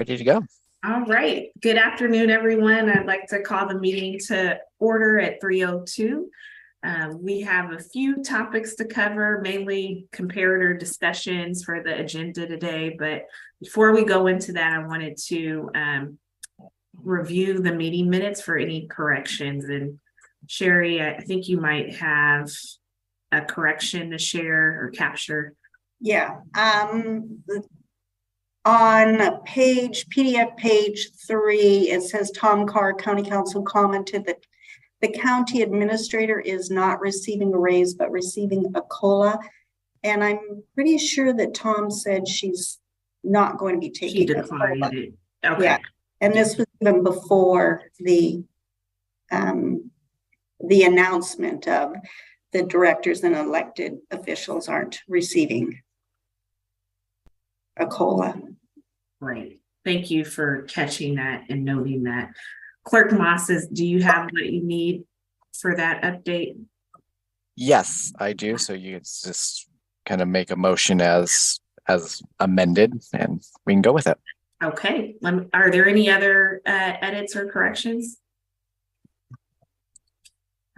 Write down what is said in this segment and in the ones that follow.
Ready to go. All right. Good afternoon, everyone. I'd like to call the meeting to order at 3:02. We have a few topics to cover, mainly comparator discussions for the agenda today. But before we go into that, I wanted to review the meeting minutes for any corrections. And Sherry, I think you might have a correction to share or capture. Yeah. On PDF page 3, it says Tom Carr, County Council, commented that the county administrator is not receiving a raise, but receiving a COLA. And I'm pretty sure that Tom said she's not going to be taking She declined it. Okay. Yeah. And this was even before the announcement of the directors and elected officials aren't receiving a COLA. Right. Thank you for catching that and noting that. Clerk Mosses, do you have what you need for that update? Yes, I do. So you just kind of make a motion as amended, and we can go with it. Okay. Are there any other edits or corrections? All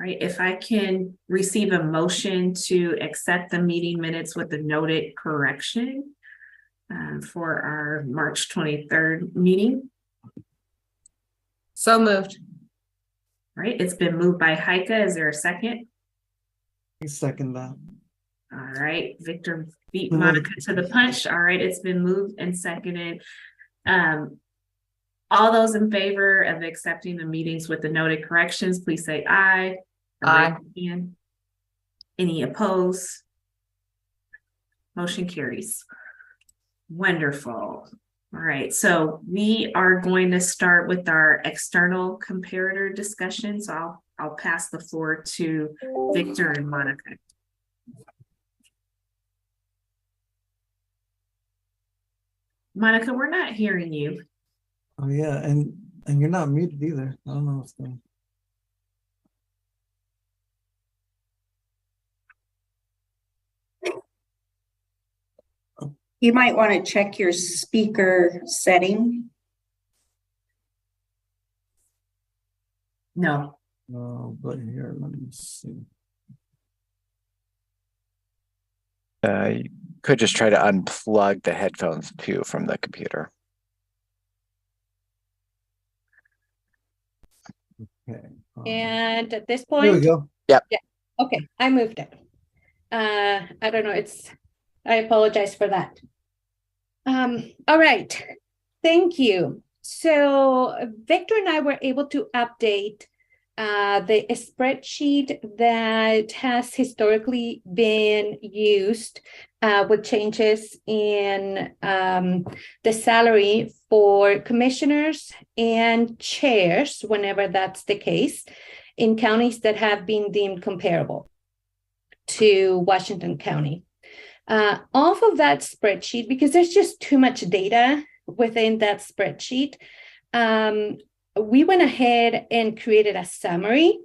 right. If I can receive a motion to accept the meeting minutes with the noted correction for our March 23rd meeting. So moved. All right. It's been moved by Heike. Is there a second? I second that. All right. Victor beat Monica to the punch. All right. It's been moved and seconded. All those in favor of accepting the meetings with the noted corrections, please say aye. Aye. Any opposed? Motion carries. Wonderful. All right, so we are going to start with our external comparator discussion. So I'll pass the floor to Victor and Monica. Monica, we're not hearing you. Oh yeah, and you're not muted either. I don't know what's going on. You might want to check your speaker setting. No. No, but here, let me see. You could just try to unplug the headphones too from the computer. Okay. And at this point, There we go. Yep. Yeah. Okay, I moved it. I don't know. I apologize for that. All right. Thank you. So Victor and I were able to update the spreadsheet that has historically been used with changes in the salary for commissioners and chairs, whenever that's the case, in counties that have been deemed comparable to Washington County. Off of that spreadsheet, because there's just too much data within that spreadsheet, we went ahead and created a summary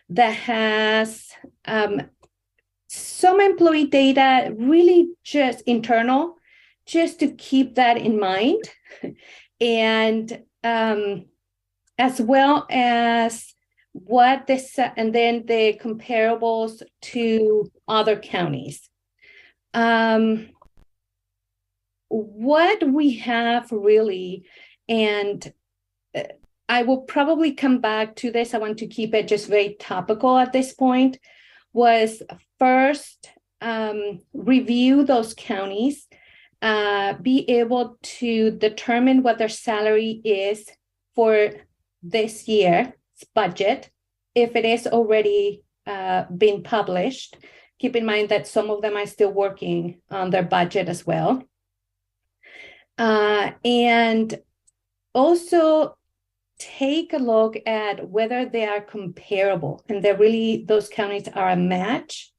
that has some employee data, really just internal, just to keep that in mind, and as well as what this, and then the comparables to other counties. What we have really, and I will probably come back to this, I want to keep it just very topical at this point, was first review those counties, be able to determine what their salary is for this year's budget, if it is already been published. Keep in mind that some of them are still working on their budget as well. And also take a look at whether they are comparable and that really those counties are a match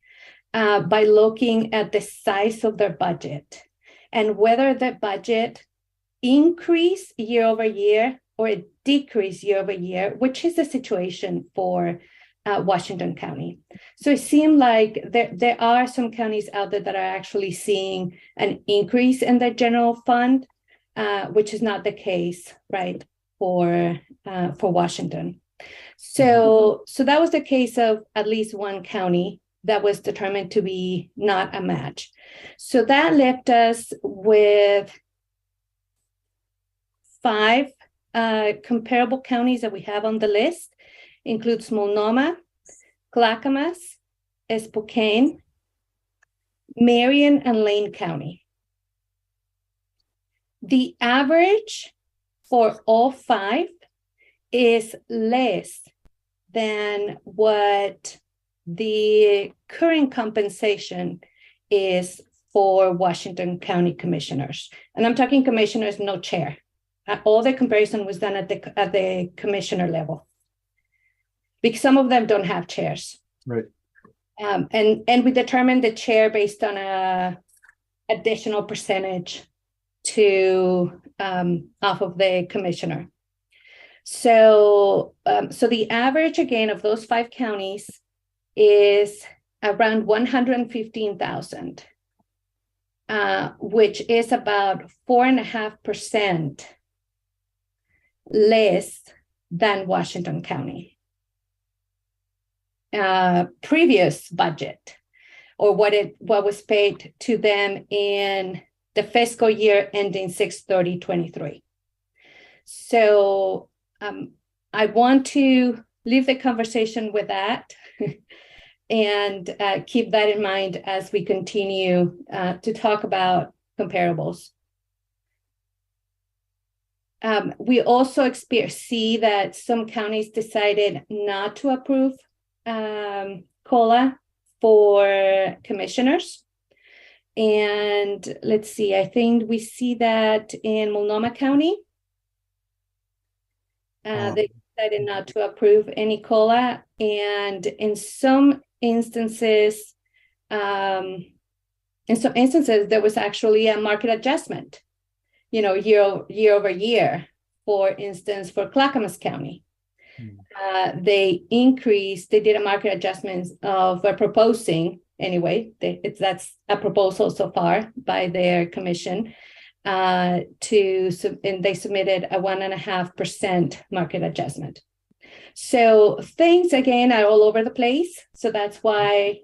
by looking at the size of their budget and whether the budget increase year over year or it decrease year over year, which is the situation for Washington County. So it seemed like there are some counties out there that are actually seeing an increase in their general fund, which is not the case, right, for Washington. So that was the case of at least one county that was determined to be not a match. So that left us with 5 comparable counties that we have on the list. Includes Multnomah, Clackamas, Spokane, Marion, and Lane County. The average for all 5 is less than what the current compensation is for Washington County commissioners. And I'm talking commissioners, no chair. All the comparison was done at the commissioner level, because some of them don't have chairs. Right. And we determined the chair based on a additional percentage to off of the commissioner. So the average again of those 5 counties is around 115,000, which is about 4.5% less than Washington County previous budget, or what was paid to them in the fiscal year ending 6/30/23. So I want to leave the conversation with that and keep that in mind as we continue to talk about comparables. We also see that some counties decided not to approve COLA for commissioners. And let's see, I think we see that in Multnomah County. They decided not to approve any COLA, and in some instances, there was actually a market adjustment, year over year. For instance, for Clackamas County, they did a market adjustment of proposing, anyway, that's a proposal so far by their commission, and they submitted a 1.5% market adjustment. So things again are all over the place. So that's why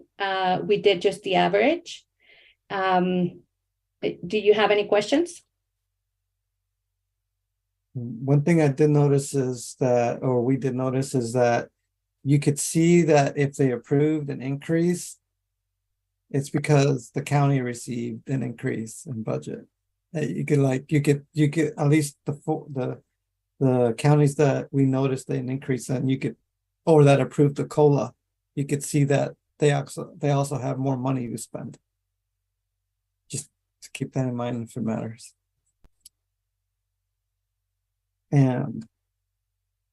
we did just the average. Do you have any questions? One thing I did notice is that, or we did notice, is that you could see that if they approved an increase, it's because the county received an increase in budget. You could at least the counties that we noticed an increase in, or that approved the COLA, you could see that they also have more money to spend. Just keep that in mind if it matters. And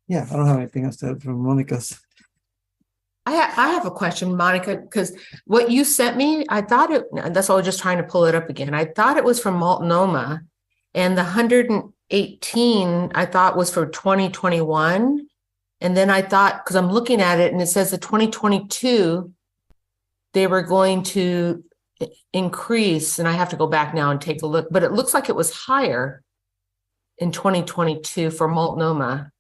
yeah, I don't have anything else to add from Monica's. I have a question, Monica, because what you sent me, I thought that's why I was just trying to pull it up again. I thought it was from Multnomah, and the 118 I thought was for 2021. And then I thought, because I'm looking at it and it says the 2022, they were going to increase, and I have to go back now and take a look, but it looks like it was higher in 2022 for Multnomah.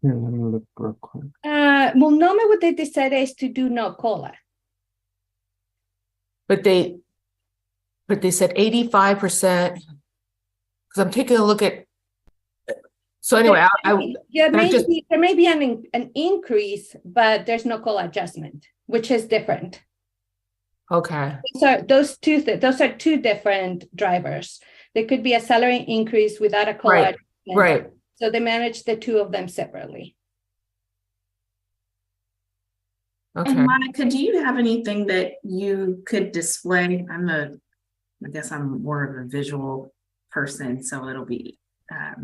Here, let me look real quick. Multnomah, what they decided is to do no COLA. But they said 85%, because I'm taking a look at, so anyway, there may be an increase, but there's no COLA adjustment, which is different. Okay. So those are two different drivers. There could be a salary increase without a COLA adjustment. Right. So they manage the two of them separately. Okay. And Monica, do you have anything that you could display? I guess I'm more of a visual person, so it'll be a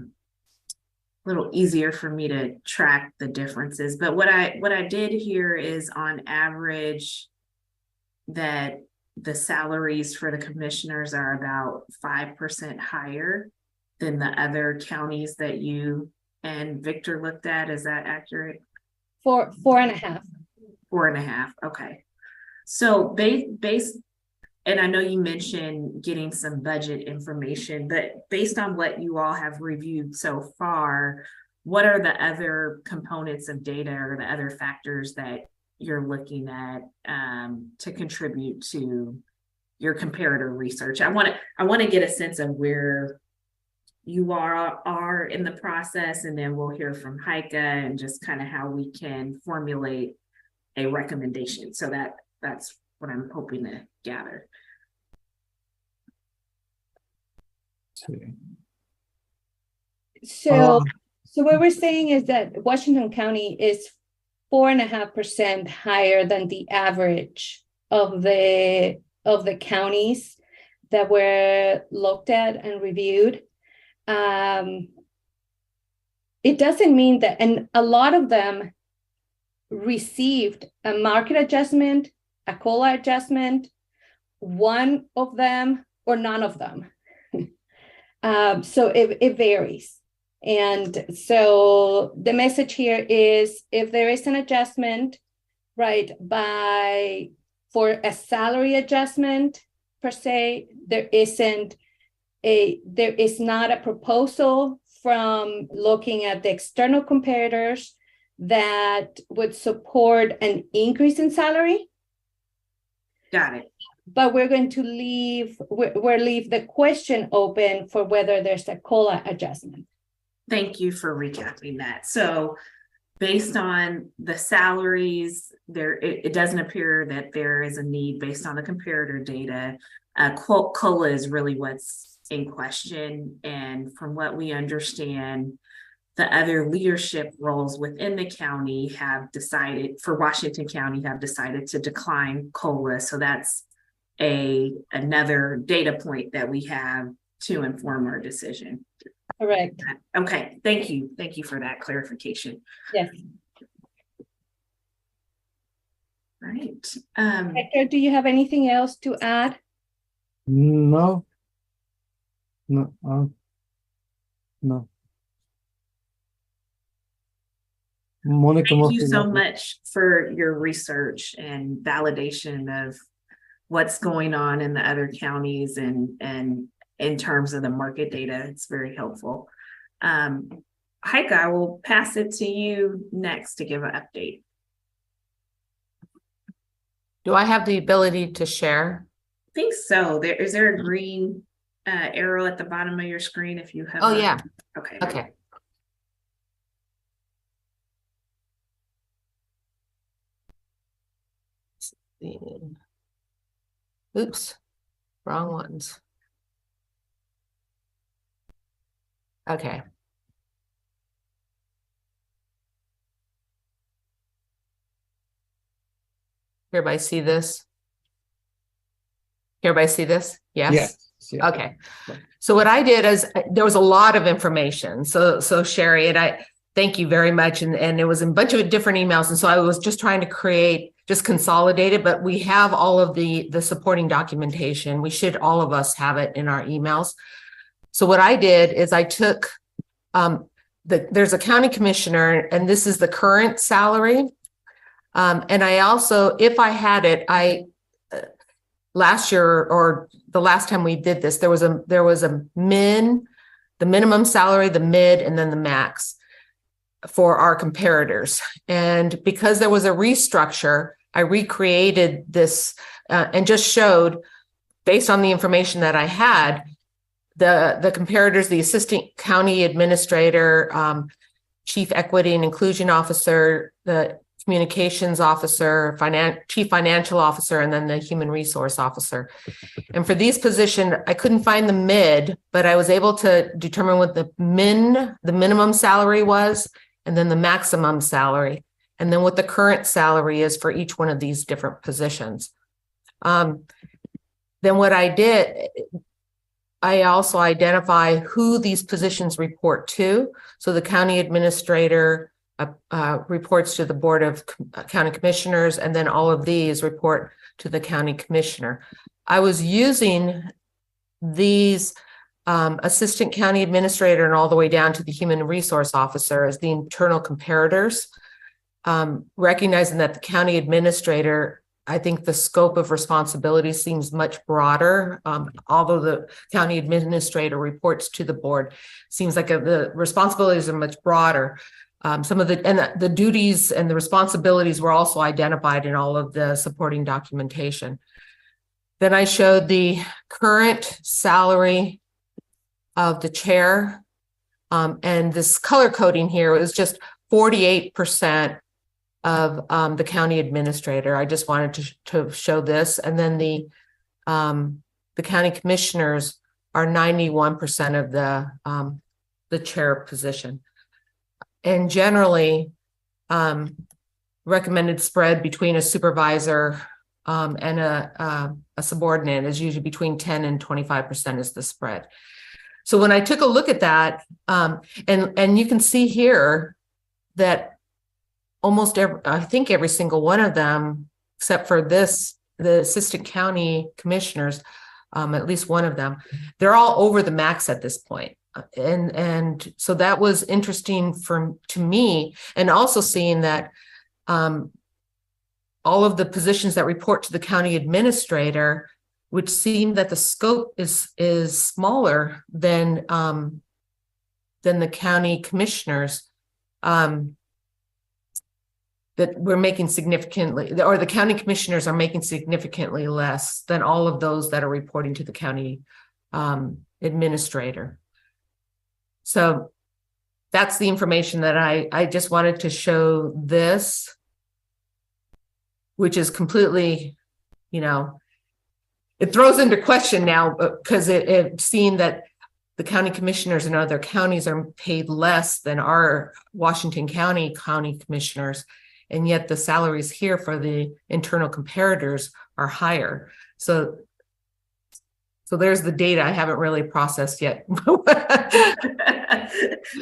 little easier for me to track the differences. But what I did here is, on average, that the salaries for the commissioners are about 5% higher than the other counties that you and Victor looked at. Is that accurate? 4.5. 4.5. Okay. So based, and I know you mentioned getting some budget information, but based on what you all have reviewed so far, what are the other components of data or the other factors that you're looking at to contribute to your comparator research? I want to get a sense of where you are in the process, and then we'll hear from Heike and just kind of how we can formulate a recommendation. So that's what I'm hoping to gather. So what we're saying is that Washington County is 4.5% higher than the average of the counties that were looked at and reviewed. It doesn't mean that, and a lot of them received a market adjustment, a COLA adjustment, one of them, or none of them. So it varies. And so the message here is, if there is an adjustment, right, for a salary adjustment per se, there is not a proposal from looking at the external comparators that would support an increase in salary. Got it. But we're going to leave the question open for whether there's a COLA adjustment. Thank you for recapping that. So based on the salaries, it doesn't appear that there is a need based on the comparator data. COLA is really what's in question. And from what we understand, the other leadership roles within the county for Washington County have decided to decline COLA. So that's another data point that we have to inform our decision. Correct. Okay, thank you. Thank you for that clarification. Yes. All right. Hector, do you have anything else to add? No. No. Monica, Thank you so much for your research and validation of what's going on in the other counties and in terms of the market data. It's very helpful. Heike, I will pass it to you next to give an update. Do I have the ability to share? I think so. Is there a green arrow at the bottom of your screen if you have? Oh, yeah. Okay. Okay. Oops, wrong ones. Okay. Everybody see this? Everybody see this? Yes. Yes. Yeah. Okay. So what I did is there was a lot of information. So Sherry, and I thank you very much. And it was a bunch of different emails. And so I was just trying to just consolidate it, but we have all of the supporting documentation. We should, all of us have it in our emails. So what I did is I took, there's a county commissioner, and this is the current salary. And I also, if I had it, last year or the last time we did this, there was the minimum salary, the mid, and then the max for our comparators. And because there was a restructure, I recreated this and just showed, based on the information that I had, the comparators, the assistant county administrator, chief equity and inclusion officer, the communications officer, chief financial officer, and then the human resource officer. And for these positions, I couldn't find the mid, but I was able to determine what the minimum salary was, and then the maximum salary, and then what the current salary is for each one of these different positions. Then what I did, I also identify who these positions report to. So the county administrator reports to the Board of County Commissioners, and then all of these report to the county commissioner. I was using these assistant county administrator and all the way down to the human resource officer as the internal comparators, recognizing that the county administrator I think the scope of responsibility seems much broader. Although the county administrator reports to the board, seems like the responsibilities are much broader. Some of the duties and the responsibilities were also identified in all of the supporting documentation. Then I showed the current salary of the chair. And this color coding here is just 48% of the county administrator. I just wanted to show this. And then the county commissioners are 91% of the chair position. And generally, recommended spread between a supervisor and a subordinate is usually between 10 and 25% is the spread. So when I took a look at that, and you can see here that almost I think every single one of them, except for the assistant county commissioners, at least one of them, they're all over the max at this point. And so that was interesting to me, and also seeing that all of the positions that report to the county administrator, which seem that the scope is smaller than the county commissioners, that we're making significantly, or the county commissioners are making significantly less than all of those that are reporting to the county administrator. So that's the information that I just wanted to show this, which is completely, it throws into question now, because it's seen that the county commissioners in other counties are paid less than our Washington County commissioners. And yet the salaries here for the internal comparators are higher. So there's the data I haven't really processed yet.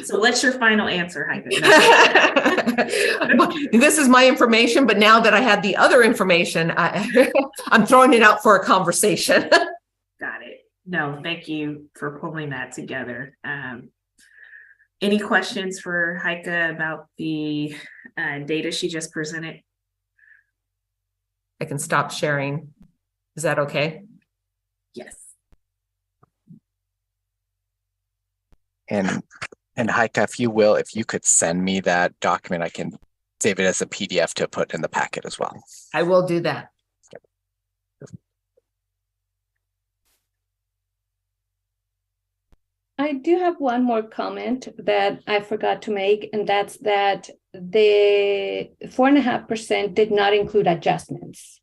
So what's your final answer, Heike? This is my information, but now that I had the other information, I'm throwing it out for a conversation. Got it. No, thank you for pulling that together. Any questions for Heike about the data she just presented? I can stop sharing. Is that okay? Yes. And Heike, if you could send me that document, I can save it as a PDF to put in the packet as well. I will do that. I do have one more comment that I forgot to make, and that's that the 4.5% did not include adjustments.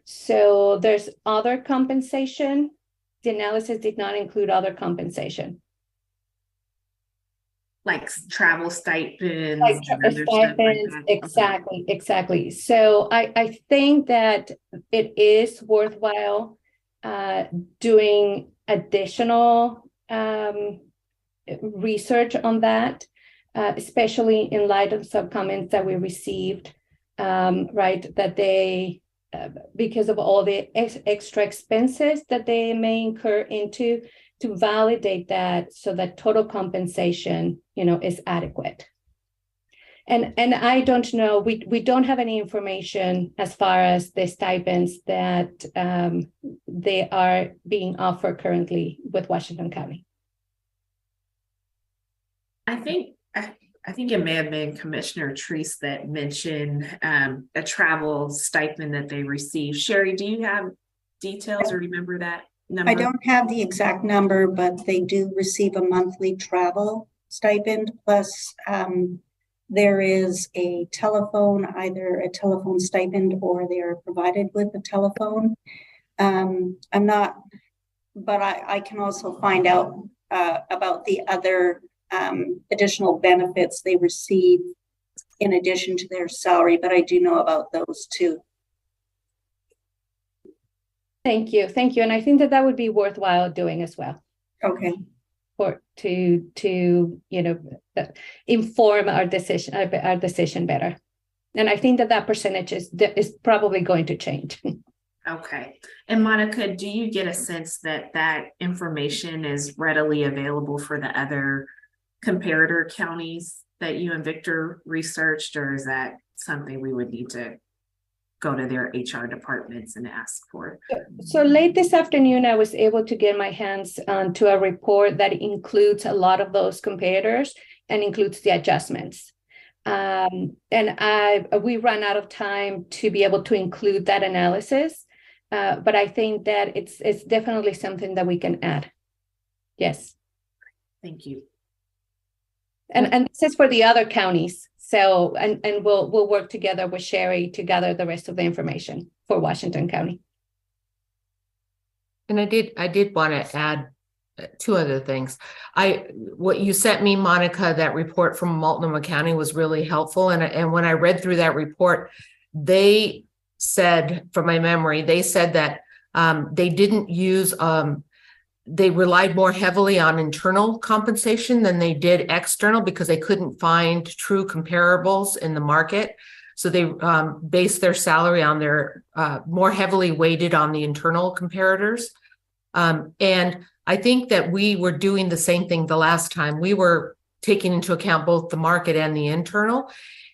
So there's other compensation. The analysis did not include other compensation. Like travel stipends. Like stipends, exactly. So I think that it is worthwhile doing additional research on that, especially in light of some comments that we received, right, that they, because of all the extra expenses that they may incur into, to validate that so that total compensation, is adequate. And I don't know, we don't have any information as far as the stipends that they are being offered currently with Washington County. I think it may have been Commissioner Treese that mentioned a travel stipend that they received. Sherry, do you have details or remember that number? I don't have the exact number, but they do receive a monthly travel stipend, plus there is a telephone, either a telephone stipend or they are provided with a telephone. But I can also find out about the other additional benefits they receive in addition to their salary, but I do know about those too. Thank you. And I think that would be worthwhile doing as well. Okay. To inform our decision better. And I think that percentage is probably going to change. Okay. And Monica, do you get a sense that information is readily available for the other comparator counties that you and Victor researched, or is that something we would need to go to their HR departments and ask for. So late this afternoon, I was able to get my hands onto a report that includes a lot of those comparators and includes the adjustments. And we ran out of time to be able to include that analysis, but I think that it's definitely something that we can add. Yes. Thank you. And this is for the other counties. So, and we'll work together with Sherry to gather the rest of the information for Washington County. And I did want to add two other things. What you sent me, Monica, that report from Multnomah County was really helpful. And when I read through that report, they said, from my memory, they said that they didn't use they relied more heavily on internal compensation than they did external because they couldn't find true comparables in the market. So they based their salary on their more heavily weighted on the internal comparators. And I think that we were doing the same thing the last time. We were taking into account both the market and the internal.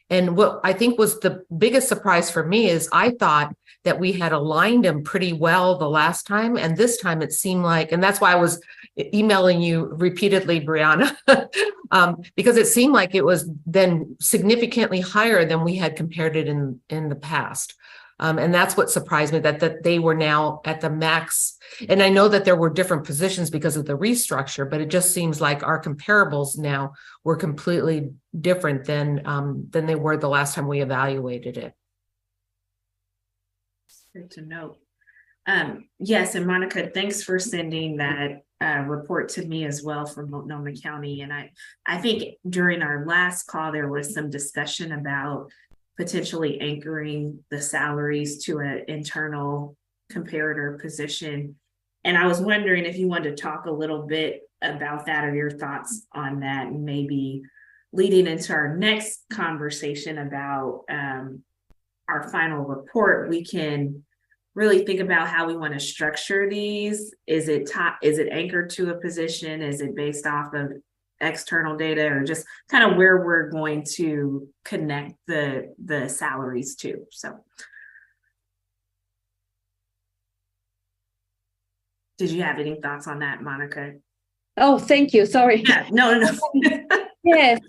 And what I think was the biggest surprise for me is I thought that we had aligned them pretty well the last time. And this time it seemed like, and that's why I was emailing you repeatedly, Brianna, because it seemed like it was then significantly higher than we had compared it in the past. And that's what surprised me, that they were now at the max. And I know that there were different positions because of the restructure, but it just seems like our comparables now were completely different than they were the last time we evaluated it. Good to note. Yes, and Monica, thanks for sending that report to me as well from Multnomah County. And I think during our last call, there was some discussion about potentially anchoring the salaries to an internal comparator position. And I was wondering if you wanted to talk a little bit about that or your thoughts on that, and maybe leading into our next conversation about our final report, we can really think about how we want to structure these. Is it anchored to a position? Is it based off of external data, or just kind of where we're going to connect the salaries to? So did you have any thoughts on that, Monica? Oh, thank you. Sorry. Yeah, no. Yes.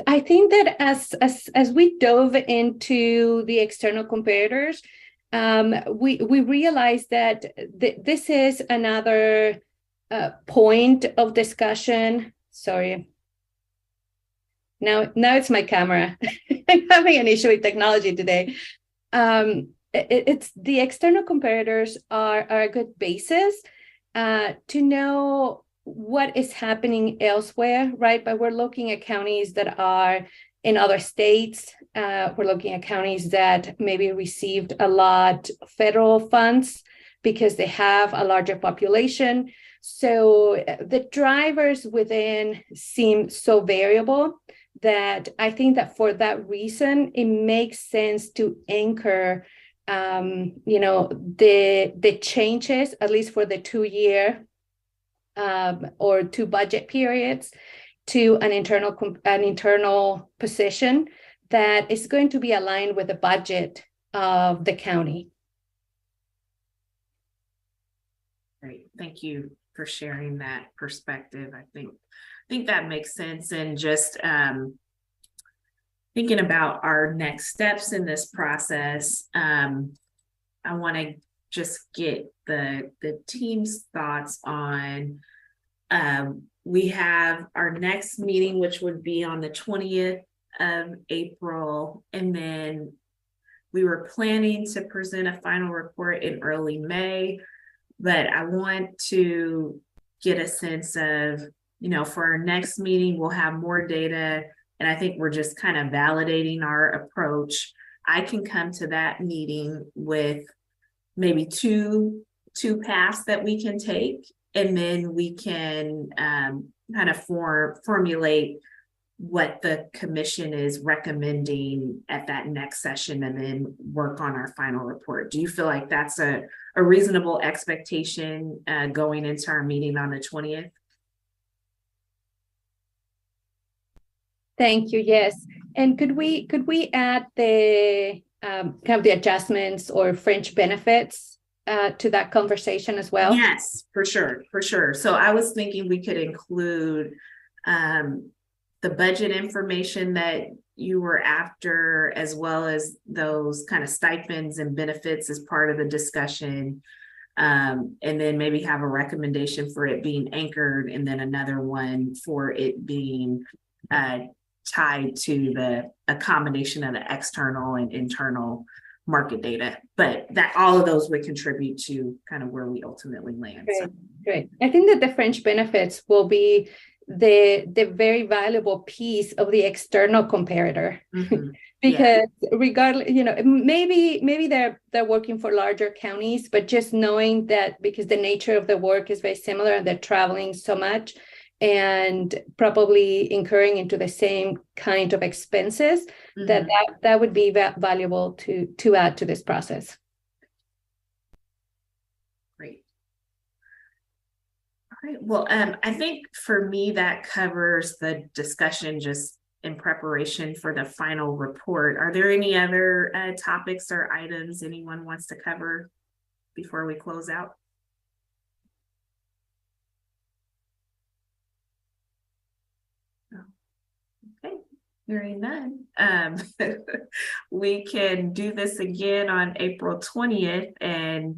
I think that as we dove into the external comparators, we realized that this is another point of discussion. Sorry. Now it's my camera. I'm having an issue with technology today. It's the external comparators are a good basis to know what is happening elsewhere, right? But we're looking at counties that are in other states. We're looking at counties that maybe received a lot of federal funds because they have a larger population. So the drivers within seem so variable that I think that for that reason, it makes sense to anchor the changes, at least for the 2-year or 2 budget periods, to an internal position that is going to be aligned with the budget of the county. Great, thank you for sharing that perspective. I think that makes sense. And just thinking about our next steps in this process, I want to just get the team's thoughts on, we have our next meeting, which would be on the 20th of April. And then we were planning to present a final report in early May, but I want to get a sense of, for our next meeting, we'll have more data. And I think we're just kind of validating our approach. I can come to that meeting with maybe two paths that we can take, and then we can kind of formulate what the commission is recommending at that next session, and then work on our final report. Do you feel like that's a reasonable expectation going into our meeting on the 20th? Thank you. Yes. And could we add the kind of the adjustments or fringe benefits to that conversation as well? Yes, for sure, for sure. So I was thinking we could include the budget information that you were after, as well as those kind of stipends and benefits as part of the discussion. And then maybe have a recommendation for it being anchored, and then another one for it being tied to a combination of the external and internal market data. But that all of those would contribute to kind of where we ultimately land. Great, great. I think that the fringe benefits will be the very valuable piece of the external comparator. Mm-hmm. Because regardless, maybe they're working for larger counties, but just knowing that because the nature of the work is very similar and they're traveling so much and probably incurring into the same kind of expenses, that would be valuable to add to this process. Great. All right. Well, I think for me that covers the discussion just in preparation for the final report. Are there any other topics or items anyone wants to cover before we close out? Okay, hearing none. We can do this again on April 20th, and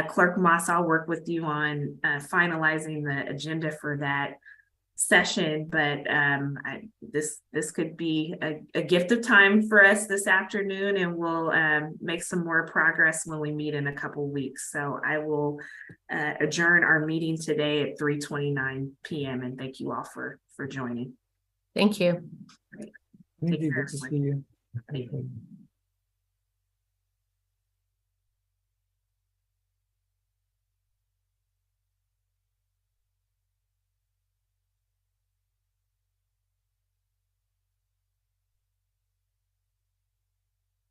Clerk Moss, I'll work with you on finalizing the agenda for that session, but this could be a gift of time for us this afternoon, and we'll make some more progress when we meet in a couple weeks. So I will adjourn our meeting today at 3:29 p.m. and thank you all for joining. Thank you. Thank you. Good to see you. Thank you.